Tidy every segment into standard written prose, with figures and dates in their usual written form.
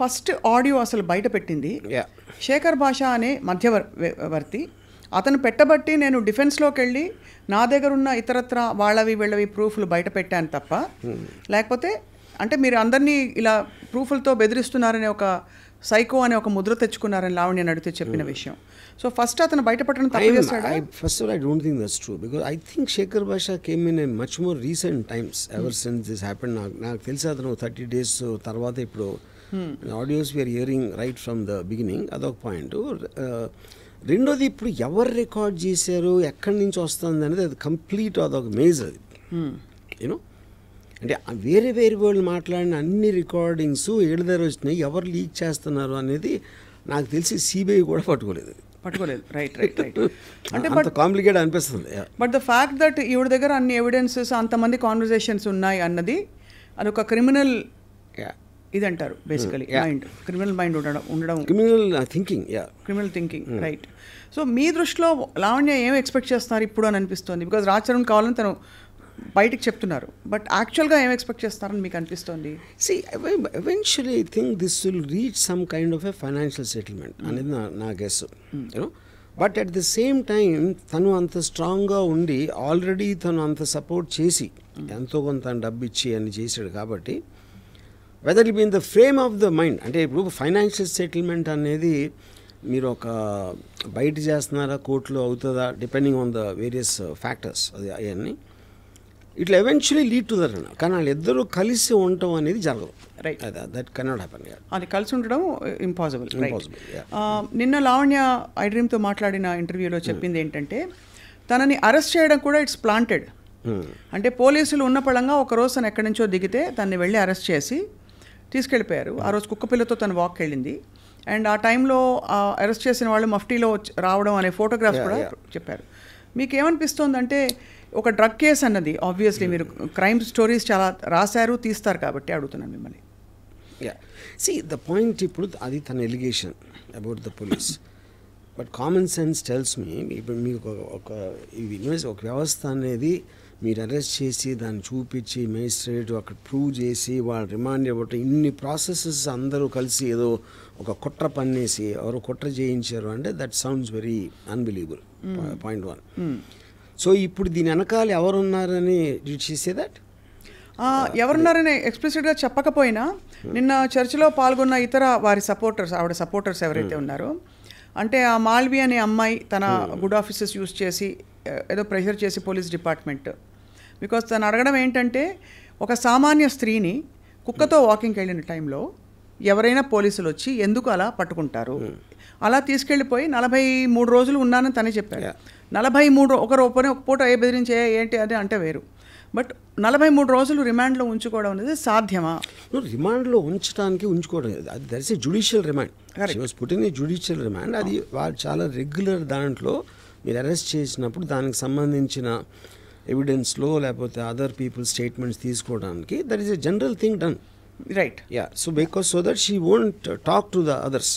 First audio అసలు బయట పెట్టింది శేఖర్ భాష అనే మధ్యవర్తి. అతను పెట్టబట్టి నేను డిఫెన్స్లోకి వెళ్ళి నా దగ్గర ఉన్న ఇతరత్ర వీళ్ళవి ప్రూఫ్లు బయట పెట్టాను తప్ప, లేకపోతే అంటే మీరు అందరినీ ఇలా ప్రూఫ్లతో బెదిరిస్తున్నారనే ఒక సైకో అనే ఒక ముద్ర తెచ్చుకున్నారని లావణ్య అడిగితే చెప్పిన విషయం. సో ఫస్ట్ అతను బయటపడడం తప్పు చేశాడు. First of all, I don't think that's true because I think Shekhar Basha came in a much more recent times ever since this happened. నాకు తెలిసి అతను 30 days తర్వాత ఇప్పుడు audios we're hearing right from the beginning. అదొక point. రెండోది ఇప్పుడు ఎవరు record చేశారు, ఎక్కడి నుంచి వస్తుంది అనేది అది కంప్లీట్ అదొక మేజ్. అది యూనో అంటే వేరే వాళ్ళు మాట్లాడిన అన్ని రికార్డింగ్స్ ఏడు దగ్గర వచ్చినాయి, ఎవరు లీక్ చేస్తున్నారు అనేది నాకు తెలిసి సిబిఐ కూడా పట్టుకోలేదు. రైట్ అంటే కాంప్లికేట్ అనిపిస్తుంది. బట్ ద ఫ్యాక్ట్ దట్ ఈవిడ దగ్గర అన్ని ఎవిడెన్సెస్ అంతమంది కాన్వర్జేషన్స్ ఉన్నాయి అన్నది అదొక క్రిమినల్ ఇదంటారు బేసికలీ. మైండ్ క్రిమినల్ మైండ్ ఉండడం క్రిమినల్ థింకింగ్ రైట్. సో మీ దృష్టిలో లావణ్య ఏం ఎక్స్పెక్ట్ చేస్తున్నారు ఇప్పుడు అని అనిపిస్తుంది? బికాజ్ రాజ్ చరణ్ కావాలని తను బయటికి చెప్తున్నారు, బట్ యాక్చువల్గా ఏం ఎక్స్పెక్ట్ చేస్తారని మీకు అనిపిస్తుంది? Eventually I think this will reach some kind of a financial settlement అనేది నా guess. You know but at the same time తను అంత స్ట్రాంగ్గా ఉండి ఆల్రెడీ తను అంత సపోర్ట్ చేసి ఎంతో కొంత డబ్బు ఇచ్చి అన్ని చేశాడు కాబట్టి whether it be in the frame of the mind. అంటే ఇప్పుడు ఫైనాన్షియల్ సెటిల్మెంట్ అనేది మీరు ఒక బయట చేస్తున్నారా కోర్టులో అవుతుందా depending on the various factors అది అవన్నీ it will eventually lead to that. కానీ వాళ్ళిద్దరూ కలిసి ఉండటం అనేది జరగదు. Right, that cannot happen. అది కలిసి ఉండడం ఇంపాసిబుల్. నిన్న లావణ్య ఐ డ్రీమ్తో మాట్లాడిన ఇంటర్వ్యూలో చెప్పింది ఏంటంటే తనని అరెస్ట్ చేయడం కూడా ఇట్స్ ప్లాంటెడ్. అంటే పోలీసులు ఉన్న పళంగా ఒకరోజు తను ఎక్కడి నుంచో దిగితే తనని వెళ్ళి అరెస్ట్ చేసి తీసుకెళ్ళిపోయారు. ఆ రోజు కుక్కపిల్లతో తను వాక్ వెళ్ళింది. అండ్ ఆ టైంలో అరెస్ట్ చేసిన వాళ్ళు మఫ్టీలో రావడం అనే ఫోటోగ్రాఫ్స్ కూడా చెప్పారు. మీకు ఏమనిపిస్తుంది అంటే ఒక డ్రగ్ కేసు అన్నది ఆబ్వియస్లీ మీరు క్రైమ్ స్టోరీస్ చాలా రాశారు తీస్తారు కాబట్టి అడుగుతున్నాను మిమ్మల్ని. See, the point ఇప్పుడు అది తన allegation about the police. But common sense tells me ఇప్పుడు మీకు ఒక వ్యవస్థ అనేది మీరు అరెస్ట్ చేసి దాన్ని చూపించి మేజిస్ట్రేట్ అక్కడ ప్రూవ్ చేసి వాళ్ళు రిమాండ్ ఇవ్వటం ఇన్ని ప్రాసెసెస్ అందరూ కలిసి ఏదో ఒక కుట్ర పన్నేసి ఎవరు కుట్ర చేయించారు అంటే that sounds very unbelievable. Point 1. So ఇప్పుడు దీని వెనకాల ఎవరున్నారని చేసే దట్ ఎవరున్నారని ఎక్స్ప్లిసిట్గా చెప్పకపోయినా నిన్న చర్చలో పాల్గొన్న ఇతర వారి సపోర్టర్స్ ఆవిడ సపోర్టర్స్ ఎవరైతే ఉన్నారో అంటే ఆ మాల్వి అనే అమ్మాయి తన గుడ్ ఆఫీసెస్ యూజ్ చేసి ఏదో ప్రెషర్ చేసి పోలీస్ డిపార్ట్మెంట్ బికాస్ తను అడగడం ఏంటంటే ఒక సామాన్య స్త్రీని కుక్కతో వాకింగ్కి వెళ్ళిన టైంలో ఎవరైనా పోలీసులు వచ్చి ఎందుకు అలా పట్టుకుంటారు, అలా తీసుకెళ్ళిపోయి 43 రోజులు ఉన్నానని తనే చెప్పారు. 43 ఒక పూట ఏ బెదిరించే ఏంటి అది అంటే వేరు, బట్ 43 రోజులు రిమాండ్లో ఉంచుకోవడం అనేది సాధ్యమా? రిమాండ్లో ఉంచుకోవడం అది that is a judicial remand. పుట్టిన జ్యుడిషియల్ రిమాండ్ అది వాళ్ళు చాలా రెగ్యులర్ దాంట్లో మీరు అరెస్ట్ చేసినప్పుడు దానికి సంబంధించిన ఎవిడెన్స్లో లేకపోతే అదర్ పీపుల్ స్టేట్మెంట్స్ తీసుకోవడానికి that is a general thing done. Right, ya. So because so that she won't talk to the others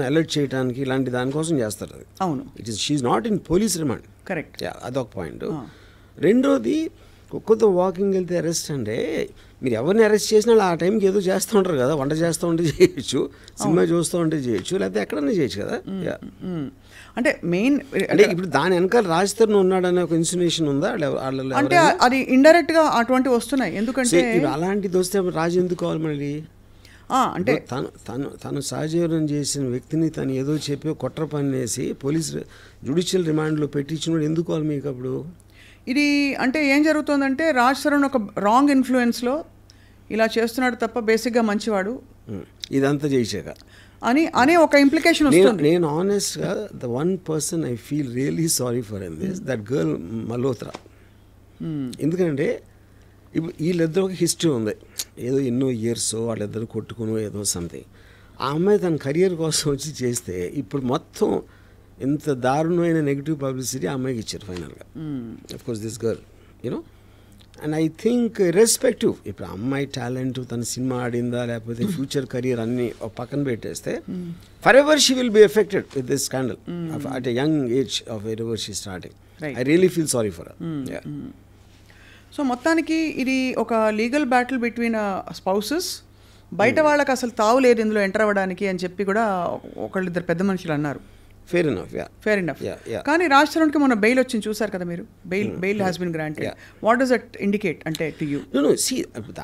alert చేయడానికి ఇలాంటి దానికోసం చేస్తారు అది. అవును, it is she's not in police remand. Correct, ya, అదొక point. రెండోది కుక్కతో వాకింగ్ వెళ్తే అరెస్ట్ అంటే మీరు ఎవరిని అరెస్ట్ చేసినా ఆ టైంకి ఏదో చేస్తూ ఉంటారు కదా, వంట చేస్తూ ఉంటే చేయొచ్చు, సినిమా చూస్తూ ఉంటే చేయొచ్చు, లేకపోతే ఎక్కడన్నా చేయొచ్చు కదా. అంటే మెయిన్ అంటే ఇప్పుడు దాని వెనకాల రాజ్ తరుణ్ ఉన్నాడనే ఒక ఇన్సిన్యూషన్ ఉందా? అంటే అది ఇండైరెక్ట్గా అటువంటి వస్తున్నాయి. ఎందుకంటే అలాంటిది వస్తే రాజు ఎందుకు కావాలి మళ్ళీ? అంటే తను సహజీవనం చేసిన వ్యక్తిని తను ఏదో చెప్పి కుట్ర పన్నేసి పోలీస్ జ్యుడిషియల్ రిమాండ్లో పెట్టించినప్పుడు ఎందుకు కావాలి మీకు అప్పుడు? ఇది అంటే ఏం జరుగుతుందంటే రాజ్ తరుణ్ ఒక రాంగ్ ఇన్ఫ్లుయెన్స్లో ఇలా చేస్తున్నాడు తప్ప బేసిక్గా మంచివాడు ఇదంతా చేసాక అనే ఒక ఇంప్లికేషన్ వస్తుంది. నేను ఆనెస్ట్గా the one person I feel really sorry for in this that girl Malhotra. ఎందుకంటే ఇప్పుడు వీళ్ళిద్దరు ఒక హిస్టరీ ఉంది, ఏదో ఎన్నో ఇయర్స్ వాళ్ళిద్దరు కొట్టుకుని ఏదో సంథింగ్. ఆ అమ్మాయి తన కెరియర్ కోసం వచ్చి చేస్తే ఇప్పుడు మొత్తం ఎంత దారుణమైన నెగిటివ్ పబ్లిసిటీ ఆ అమ్మాయికి ఇచ్చారు ఫైనల్గా. Of course this girl you know and I think respective ఇప్పుడు అమ్మాయి టాలెంట్ తన సినిమా ఆడిందా లేకపోతే ఫ్యూచర్ కెరియర్ అన్ని ఒక పక్కన పెట్టేస్తే for ever she will be affected with this scandal at a young age of where ever she starting. I really feel sorry for her. So మొత్తానికి ఇది ఒక లీగల్ బ్యాటిల్ బిట్వీన్ స్పౌసెస్ బయట వాళ్ళకి అసలు తావు లేదు ఇందులో ఎంటర్ అవ్వడానికి అని చెప్పి కూడా ఒకళ్ళిద్దరు పెద్ద మనుషులు అన్నారు. Fair enough, fair enough. కానీ రాజ్ తరుణ్కి మొన్న బెయిల్ వచ్చింది చూసారు కదా మీరు. Bail has been granted. What does that indicate అంటే to you? No see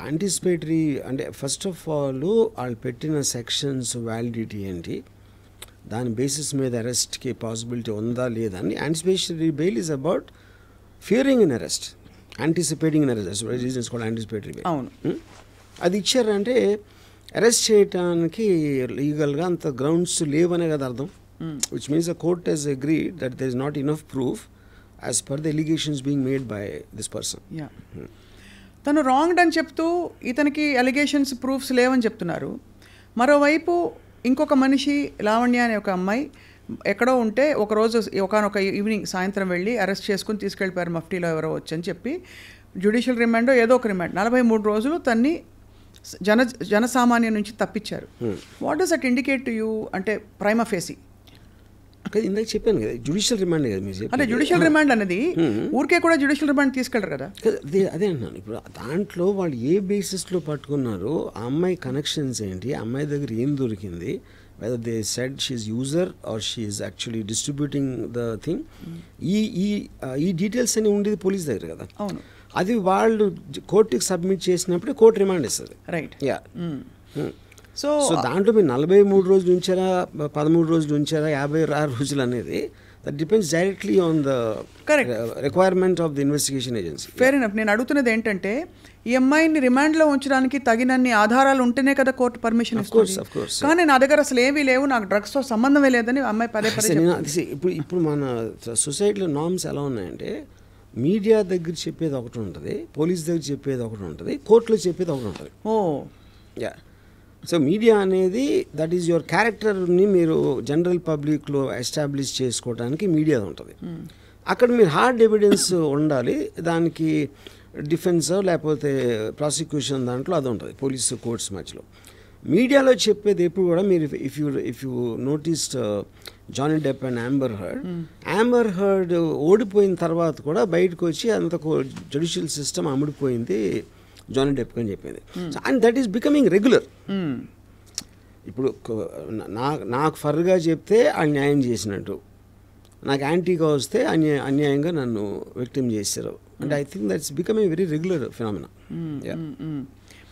anticipatory అంటే ఫస్ట్ ఆఫ్ ఆల్ వాళ్ళు పెట్టిన సెక్షన్స్ వ్యాలిడిటీ ఏంటి, దాని బేసిస్ మీద అరెస్ట్కి పాసిబిలిటీ ఉందా లేదా అని. Anticipatory bail is about Fearing in arrest, anticipating in arrest, reasons కూడా యాంటిసిపేటరీ బెయిల్. అవును, అది ఇచ్చారంటే అరెస్ట్ చేయడానికి లీగల్గా అంత గ్రౌండ్స్ లేవనే కదా అర్థం. Which means the court has agreed that there is not enough proof as per the allegations being made by this person. తను రాంగ్డ్ అని చెప్తూ ఇతనికి అలిగేషన్స్ ప్రూఫ్స్ లేవని చెప్తున్నారు. మరోవైపు ఇంకొక మనిషి లావణ్య అనే ఒక అమ్మాయి ఎక్కడో ఉంటే ఒకరోజు ఒకనొక ఈవినింగ్ సాయంత్రం వెళ్ళి అరెస్ట్ చేసుకుని తీసుకెళ్ళిపోయారు మఫ్టీలో ఎవరో వచ్చని చెప్పి. జ్యుడిషియల్ రిమాండో ఏదో ఒక రిమాండ్ 43 రోజులు తన్ని జనసామాన్యం నుంచి తప్పించారు. What does that indicate to you అంటే ప్రైమా ఫేసి? ఇందాక చెప్పాను కదా జ్యుడిషియల్ రిమాండ్ కదా మీరు. అంటే జ్యుడిషియల్ రిమాండ్ అనేది ఊరికే కూడా జ్యుడిషియల్ రిమాండ్ తీసుకెళ్ళరు కదా. అదే అంటున్నాను. ఇప్పుడు దాంట్లో వాళ్ళు ఏ బేసిస్లో పట్టుకున్నారో, ఆ అమ్మాయి కనెక్షన్స్ ఏంటి, ఆ అమ్మాయి దగ్గర ఏం దొరికింది, whether they said she's user or she's actually distributing the thing, ఈ డీటెయిల్స్ అని ఉండేది పోలీస్ దగ్గర కదా. అవును, అది వాళ్ళు కోర్టుకి సబ్మిట్ చేసినప్పుడు కోర్టు రిమాండ్ ఇస్తుంది. రైట్. సో దాంట్లో మీరు 43 రోజులు ఉంచారా, 13 రోజులు ఉంచారా, 56 రోజులు అనేది that depends directly on the requirement of the investigation agency. Fair enough. నేను అడుగుతున్నది ఏంటంటే ఈ అమ్మాయిని రిమాండ్లో ఉంచడానికి తగినన్ని ఆధారాలు ఉంటేనే కదా కోర్టు పర్మిషన్ ఇస్తుంది. కానీ నా దగ్గర అసలు ఏమీ లేవు, నాకు డ్రగ్స్తో సంబంధమే లేదని అమ్మాయి పదే ఇప్పుడు మన సొసైటీలో నార్మ్స్ ఎలా ఉన్నాయంటే, మీడియా దగ్గర చెప్పేది ఒకటి ఉంటుంది, పోలీస్ దగ్గర చెప్పేది ఒకటి ఉంటుంది, కోర్టులో చెప్పేది ఒకటి ఉంటుంది. సో మీడియా అనేది దట్ ఈజ్ యువర్ క్యారెక్టర్ని మీరు జనరల్ పబ్లిక్లో ఎస్టాబ్లిష్ చేసుకోవడానికి మీడియా ఉంటుంది. అక్కడ మీరు హార్డ్ ఎవిడెన్స్ ఉండాలి, దానికి డిఫెన్స్ లేకపోతే ప్రాసిక్యూషన్ దాంట్లో అది ఉంటుంది పోలీసు కోర్ట్స్ మధ్యలో. మీడియాలో చెప్పేది ఎప్పుడు కూడా మీరు if you noticed Johnny Depp and Amber Heard ఓడిపోయిన తర్వాత కూడా బయటకు వచ్చి అంత జ్యుడిషియల్ సిస్టమ్ అమ్ముడిపోయింది జానీ డెప్ అని చెప్పింది. And that is becoming regular. ఇప్పుడు నాకు ఫర్గా చెప్తే అన్యాయం చేసినట్టు, నాకు యాంటీగా వస్తే అన్యాయంగా నన్ను విక్టిమ్ చేశారు. And I think that's becoming very regular phenomena.